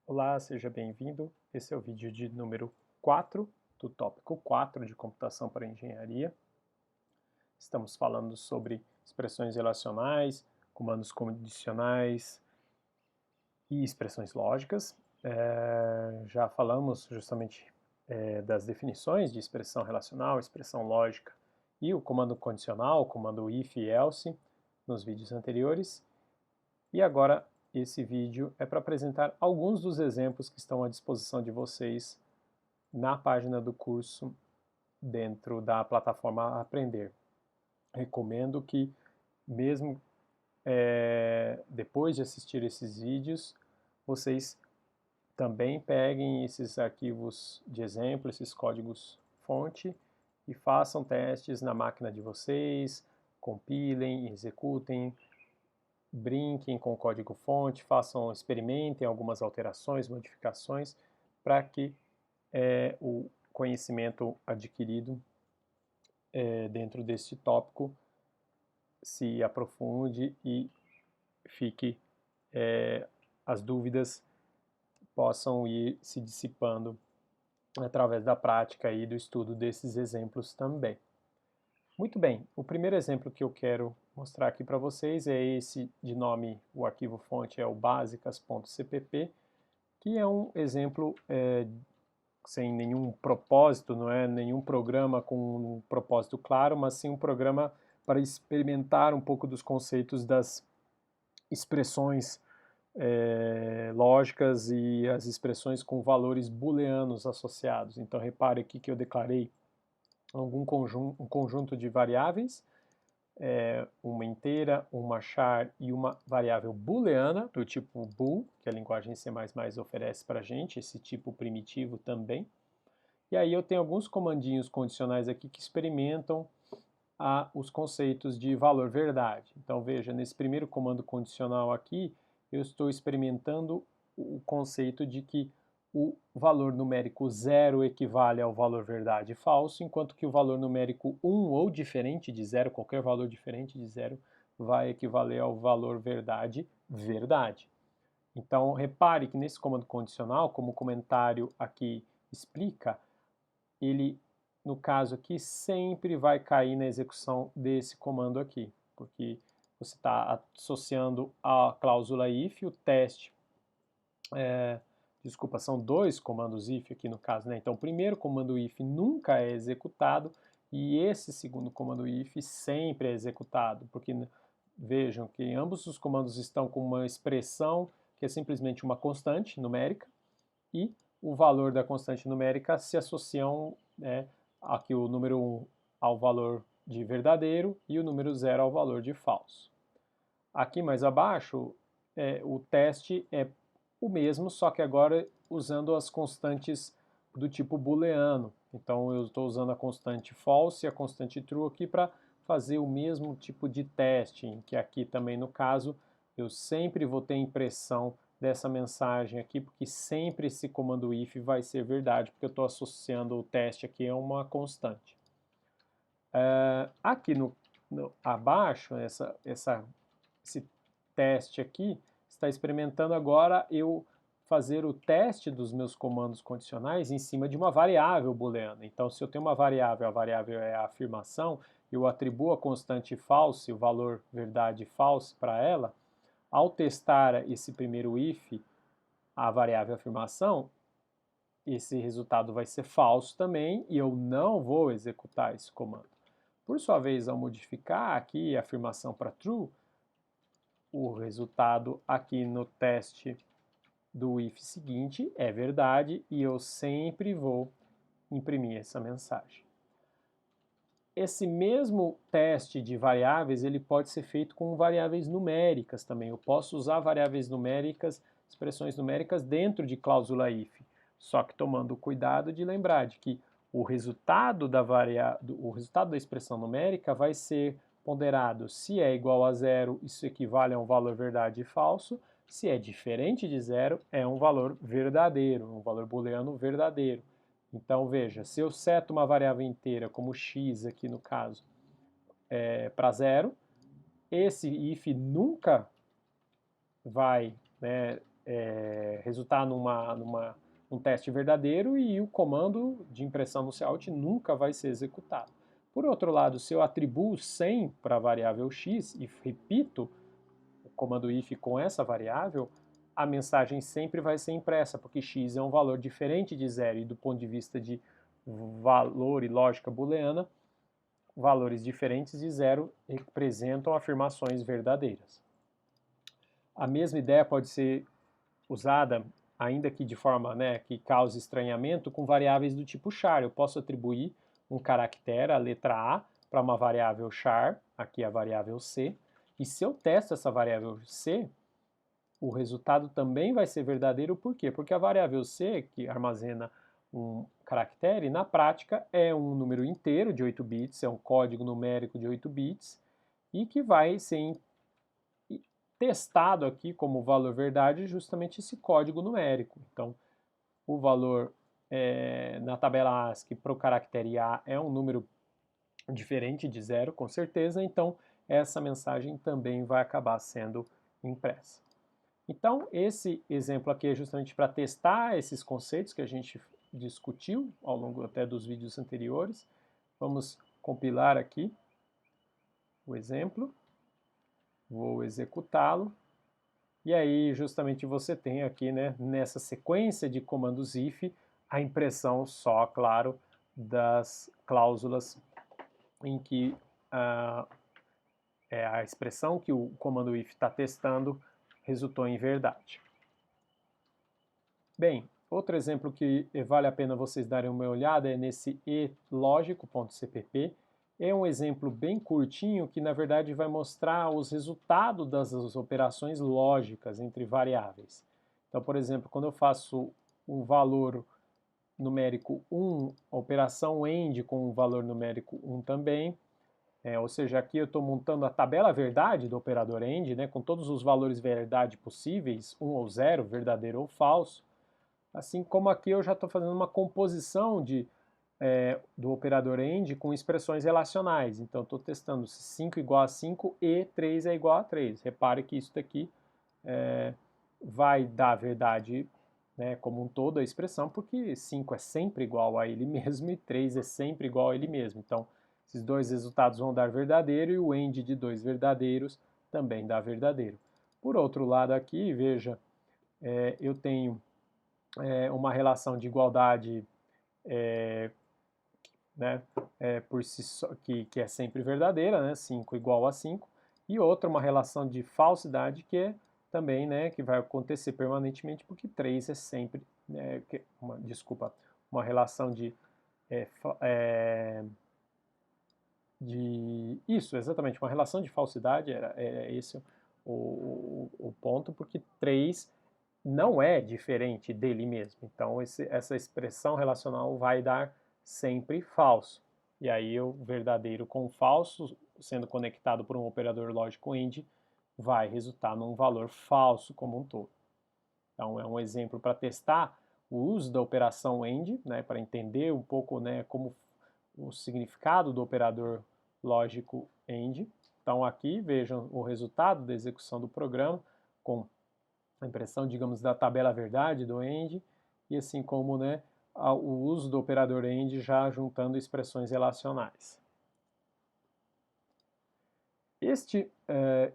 Olá, seja bem-vindo. Esse é o vídeo de número 4 do tópico 4 de computação para engenharia. Estamos falando sobre expressões relacionais, comandos condicionais e expressões lógicas. Já falamos justamente das definições de expressão relacional, expressão lógica e o comando condicional, o comando if e else, nos vídeos anteriores. E agora esse vídeo é para apresentar alguns dos exemplos que estão à disposição de vocês na página do curso dentro da plataforma Aprender. Recomendo que, mesmo depois de assistir esses vídeos, vocês também peguem esses arquivos de exemplo, esses códigos fonte e façam testes na máquina de vocês, compilem, executem, brinquem com o código-fonte, experimentem algumas alterações, modificações, para que o conhecimento adquirido dentro deste tópico se aprofunde e fique, as dúvidas possam ir se dissipando através da prática e do estudo desses exemplos também. Muito bem, o primeiro exemplo que eu quero mostrar aqui para vocês é esse de nome, o arquivo fonte é o basicas.cpp, que é um exemplo sem nenhum propósito, não é nenhum programa com um propósito claro, mas sim um programa para experimentar um pouco dos conceitos das expressões lógicas e as expressões com valores booleanos associados. Então repare aqui que eu declarei um conjunto de variáveis, uma inteira, uma char e uma variável booleana, do tipo bool, que a linguagem C++ oferece para a gente, esse tipo primitivo também. E aí eu tenho alguns comandinhos condicionais aqui que experimentam os conceitos de valor verdade. Então veja, nesse primeiro comando condicional aqui, eu estou experimentando o conceito de que o valor numérico 0 equivale ao valor verdade falso, enquanto que o valor numérico 1 ou diferente de 0, qualquer valor diferente de 0, vai equivaler ao valor verdade verdade. Então repare que nesse comando condicional, como o comentário aqui explica, ele, no caso aqui, sempre vai cair na execução desse comando aqui, porque você está associando a cláusula if, o teste, desculpa, são dois comandos if aqui no caso, né? Então o primeiro comando if nunca é executado e esse segundo comando if sempre é executado, porque vejam que ambos os comandos estão com uma expressão que é simplesmente uma constante numérica e o valor da constante numérica se associam, aqui o número 1 ao valor de verdadeiro e o número 0 ao valor de falso. Aqui mais abaixo, o teste é o mesmo, só que agora usando as constantes do tipo booleano. Então eu estou usando a constante false e a constante true aqui para fazer o mesmo tipo de teste, em que aqui também no caso eu sempre vou ter impressão dessa mensagem aqui, porque sempre esse comando if vai ser verdade, porque eu estou associando o teste aqui a uma constante. Aqui abaixo, esse teste aqui está experimentando agora eu fazer o teste dos meus comandos condicionais em cima de uma variável booleana. Então, se eu tenho uma variável, a variável é a afirmação, eu atribuo a constante false, o valor verdade false para ela, ao testar esse primeiro if, a variável afirmação, esse resultado vai ser falso também e eu não vou executar esse comando. Por sua vez, ao modificar aqui a afirmação para true, o resultado aqui no teste do if seguinte é verdade e eu sempre vou imprimir essa mensagem. Esse mesmo teste de variáveis ele pode ser feito com variáveis numéricas também. Eu posso usar variáveis numéricas, expressões numéricas dentro de cláusula if, só que tomando cuidado de lembrar de que o resultado da expressão numérica vai ser ponderado. Se é igual a zero, isso equivale a um valor verdade e falso. Se é diferente de zero, é um valor verdadeiro, um valor booleano verdadeiro. Então veja, se eu seto uma variável inteira, como x aqui no caso, para zero, esse if nunca vai resultar num teste verdadeiro e o comando de impressão no cout nunca vai ser executado. Por outro lado, se eu atribuo 100 para a variável x e repito o comando if com essa variável, a mensagem sempre vai ser impressa, porque x é um valor diferente de zero e do ponto de vista de valor e lógica booleana, valores diferentes de zero representam afirmações verdadeiras. A mesma ideia pode ser usada, ainda que de forma que cause estranhamento, com variáveis do tipo char. Eu posso atribuir um caractere, a letra A, para uma variável char, aqui a variável C, e se eu testo essa variável C, o resultado também vai ser verdadeiro. Por quê? Porque a variável C, que armazena um caractere, na prática é um número inteiro de 8 bits, é um código numérico de 8 bits, e que vai ser testado aqui como valor verdade justamente esse código numérico. Então, o valor na tabela ASCII para o caractere A é um número diferente de zero, com certeza, então essa mensagem também vai acabar sendo impressa. Então, esse exemplo aqui é justamente para testar esses conceitos que a gente discutiu ao longo até dos vídeos anteriores. Vamos compilar aqui o exemplo. Vou executá-lo. E aí, justamente, você tem aqui, nessa sequência de comandos if, a impressão só, claro, das cláusulas em que a expressão que o comando if está testando resultou em verdade. Bem, outro exemplo que vale a pena vocês darem uma olhada é nesse elogico.cpp. É um exemplo bem curtinho que, na verdade, vai mostrar os resultados das operações lógicas entre variáveis. Então, por exemplo, quando eu faço um valor numérico 1, operação AND com um valor numérico 1 também, ou seja, aqui eu estou montando a tabela verdade do operador AND, com todos os valores verdade possíveis, 1 ou 0, verdadeiro ou falso. Assim como aqui eu já estou fazendo uma composição do operador AND com expressões relacionais. Então, estou testando se 5 é igual a 5 e 3 é igual a 3. Repare que isso daqui vai dar verdade como um todo a expressão, porque 5 é sempre igual a ele mesmo e 3 é sempre igual a ele mesmo. Então, esses dois resultados vão dar verdadeiro e o AND de dois verdadeiros também dá verdadeiro. Por outro lado aqui, veja, eu tenho uma relação de igualdade por si só, que é sempre verdadeira, 5 igual a 5, e outra, uma relação de falsidade que é também, que vai acontecer permanentemente, porque 3 é sempre, uma relação isso, exatamente, uma relação de falsidade, era esse o ponto, porque 3 não é diferente dele mesmo. Então, essa expressão relacional vai dar sempre falso. E aí, o verdadeiro com falso, sendo conectado por um operador lógico AND, vai resultar num valor falso como um todo. Então, é um exemplo para testar o uso da operação AND, para entender um pouco como o significado do operador lógico AND. Então, aqui vejam o resultado da execução do programa com a impressão, digamos, da tabela verdade do AND, e assim como o uso do operador AND já juntando expressões relacionais. Este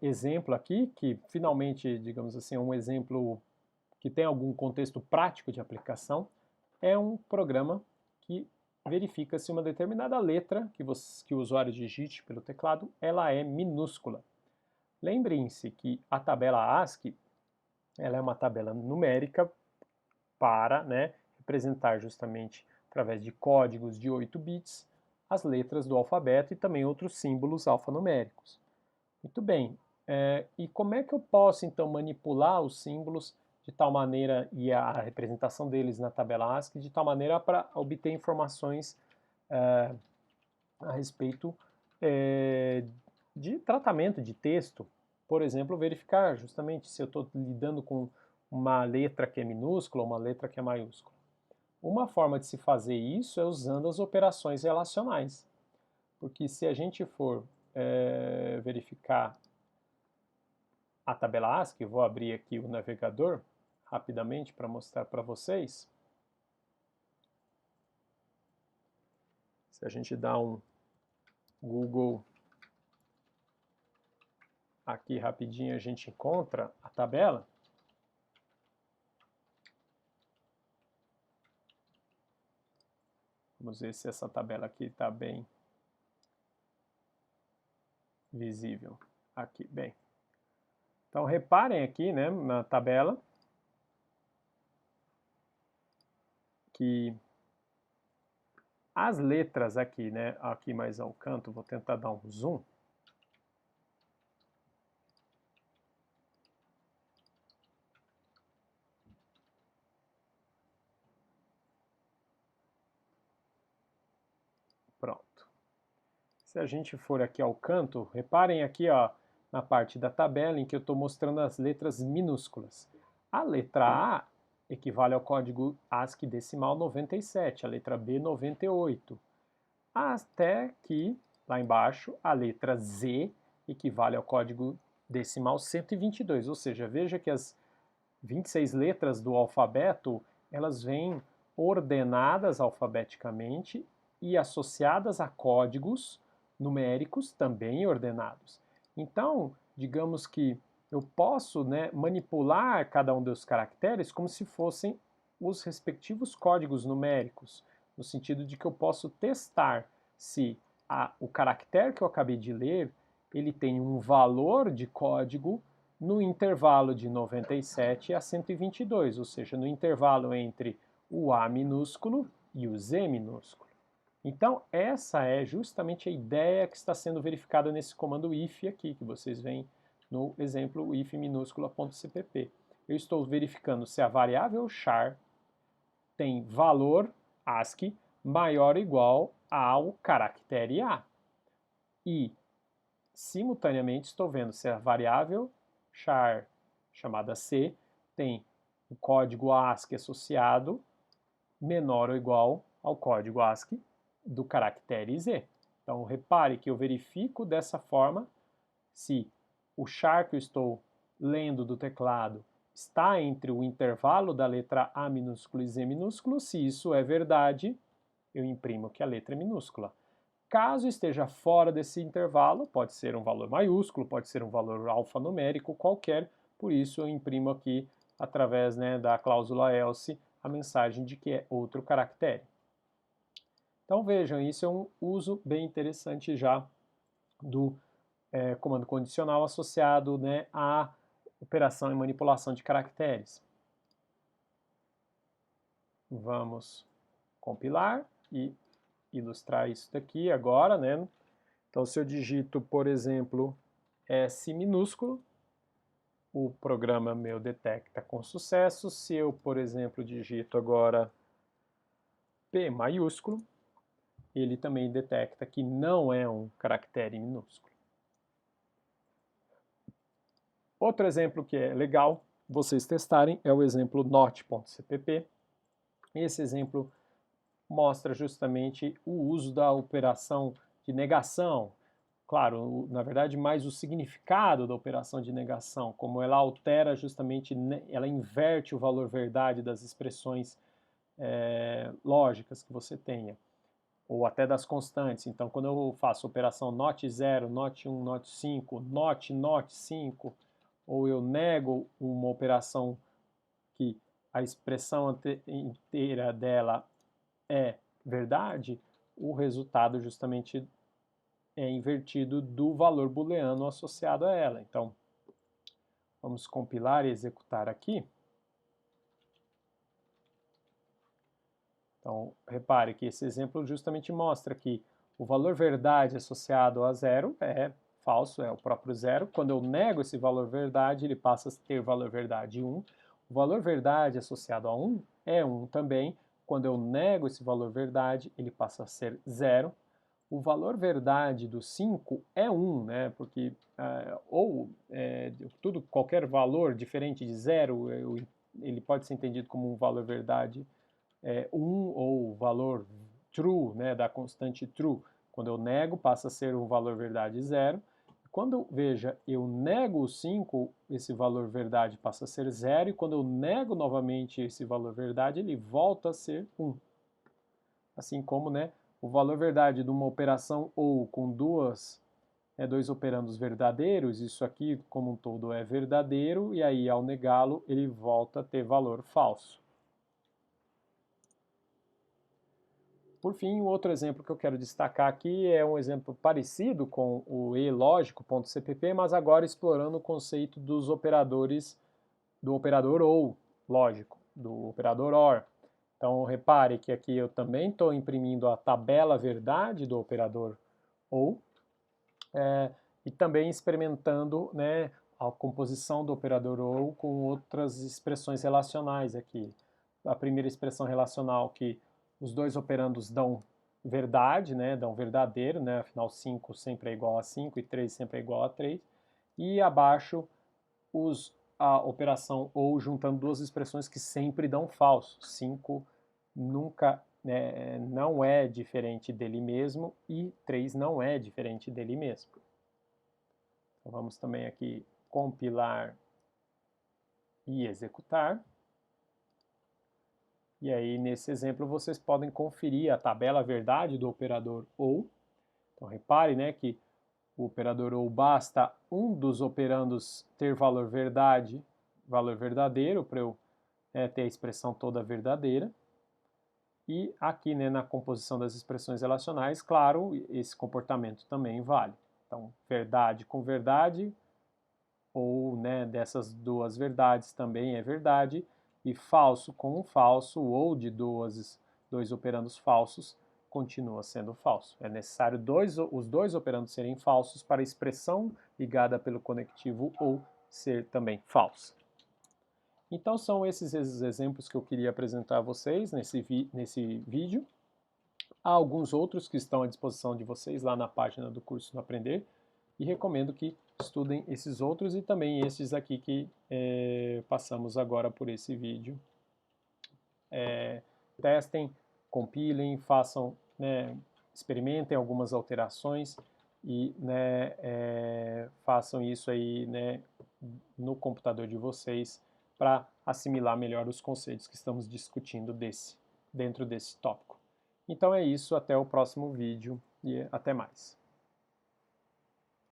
exemplo aqui, que finalmente, digamos assim, é um exemplo que tem algum contexto prático de aplicação, é um programa que verifica se uma determinada letra que o usuário digite pelo teclado, ela é minúscula. Lembrem-se que a tabela ASCII ela é uma tabela numérica para representar justamente, através de códigos de 8 bits, as letras do alfabeto e também outros símbolos alfanuméricos. Muito bem, e como é que eu posso então manipular os símbolos de tal maneira, e a representação deles na tabela ASCII, de tal maneira para obter informações a respeito de tratamento de texto? Por exemplo, verificar justamente se eu estou lidando com uma letra que é minúscula ou uma letra que é maiúscula. Uma forma de se fazer isso é usando as operações relacionais. Porque se a gente for verificar a tabela ASCII, vou abrir aqui o navegador rapidamente para mostrar para vocês. Se a gente dá um Google aqui rapidinho, a gente encontra a tabela. Vamos ver se essa tabela aqui está bem visível. Aqui, bem. Então, reparem aqui, né, na tabela, que as letras aqui, né, aqui mais ao canto, vou tentar dar um zoom. Pronto. Se a gente for aqui ao canto, reparem aqui, ó, na parte da tabela em que eu estou mostrando as letras minúsculas. A letra A equivale ao código ASCII decimal 97, a letra B 98. Até que, lá embaixo, a letra Z equivale ao código decimal 122, ou seja, veja que as 26 letras do alfabeto, elas vêm ordenadas alfabeticamente e associadas a códigos numéricos também ordenados. Então, digamos que eu posso, né, manipular cada um dos caracteres como se fossem os respectivos códigos numéricos, no sentido de que eu posso testar se o caractere que eu acabei de ler, ele tem um valor de código no intervalo de 97 a 122, ou seja, no intervalo entre o A minúsculo e o Z minúsculo. Então, essa é justamente a ideia que está sendo verificada nesse comando if aqui, que vocês veem no exemplo if minúscula.cpp. Eu estou verificando se a variável char tem valor ASCII maior ou igual ao caractere A. E, simultaneamente, estou vendo se a variável char, chamada C, tem o código ASCII associado menor ou igual ao código ASCII do caractere Z. Então, repare que eu verifico dessa forma se o char que eu estou lendo do teclado está entre o intervalo da letra A minúsculo e Z minúsculo. Se isso é verdade, eu imprimo que a letra é minúscula. Caso esteja fora desse intervalo, pode ser um valor maiúsculo, pode ser um valor alfanumérico qualquer, por isso eu imprimo aqui, através, né, da cláusula else, a mensagem de que é outro caractere. Então vejam, isso é um uso bem interessante já do comando condicional associado, né, à operação e manipulação de caracteres. Vamos compilar e ilustrar isso daqui agora, né? Então, se eu digito, por exemplo, S minúsculo, o programa meu detecta com sucesso. Se eu, por exemplo, digito agora P maiúsculo, ele também detecta que não é um caractere minúsculo. Outro exemplo que é legal vocês testarem é o exemplo not.cpp. Esse exemplo mostra justamente o uso da operação de negação. Claro, na verdade, mais o significado da operação de negação, como ela altera justamente, ela inverte o valor verdade das expressões lógicas que você tenha, ou até das constantes. Então, quando eu faço operação not 0, not 1, not 5, not 5, ou eu nego uma operação que a expressão inteira dela é verdade, o resultado justamente é invertido do valor booleano associado a ela. Então, vamos compilar e executar aqui. Então, repare que esse exemplo justamente mostra que o valor verdade associado a zero é falso, é o próprio zero. Quando eu nego esse valor verdade, ele passa a ter valor verdade 1. O valor verdade associado a 1 é 1 também. Quando eu nego esse valor verdade, ele passa a ser 0. O valor verdade do 5 é 1, né? Porque qualquer valor diferente de 0, ele pode ser entendido como um valor verdade 1 ou o valor true, né, da constante true. Quando eu nego, passa a ser um valor verdade 0. quando, veja, eu nego o 5, esse valor verdade passa a ser 0, e quando eu nego novamente esse valor verdade, ele volta a ser 1. Assim como, né, o valor verdade de uma operação OU com dois operandos verdadeiros, isso aqui como um todo é verdadeiro, e aí ao negá-lo ele volta a ter valor falso. Por fim, o outro exemplo que eu quero destacar aqui é um exemplo parecido com o elógico.cpp, mas agora explorando o conceito dos operadores, do operador OU lógico, do operador OR. Então, repare que aqui eu também estou imprimindo a tabela verdade do operador OU e também experimentando, né, a composição do operador OU com outras expressões relacionais aqui. A primeira expressão relacional que os dois operandos dão verdade, né, dão verdadeiro, né, afinal 5 sempre é igual a 5 e 3 sempre é igual a 3. E abaixo a operação OU juntando duas expressões que sempre dão falso. 5 nunca não é diferente dele mesmo e 3 não é diferente dele mesmo. Então vamos também aqui compilar e executar. E aí, nesse exemplo, vocês podem conferir a tabela verdade do operador OU. Então, repare, né, que o operador OU basta um dos operandos ter valor verdadeiro, para eu ter a expressão toda verdadeira. E aqui, né, na composição das expressões relacionais, claro, esse comportamento também vale. Então, verdade com verdade, ou né, dessas duas verdades também é verdade, e falso com um falso, ou de dois operandos falsos, continua sendo falso. É necessário os dois operandos serem falsos para a expressão ligada pelo conectivo ou ser também falsa. Então são esses exemplos que eu queria apresentar a vocês nesse vídeo. Há alguns outros que estão à disposição de vocês lá na página do curso no Aprender, e recomendo que estudem esses outros e também esses aqui que passamos agora por esse vídeo. Testem, compilem, façam, né, experimentem algumas alterações e né, façam isso aí, né, no computador de vocês para assimilar melhor os conceitos que estamos discutindo dentro desse tópico. Então é isso, até o próximo vídeo e até mais.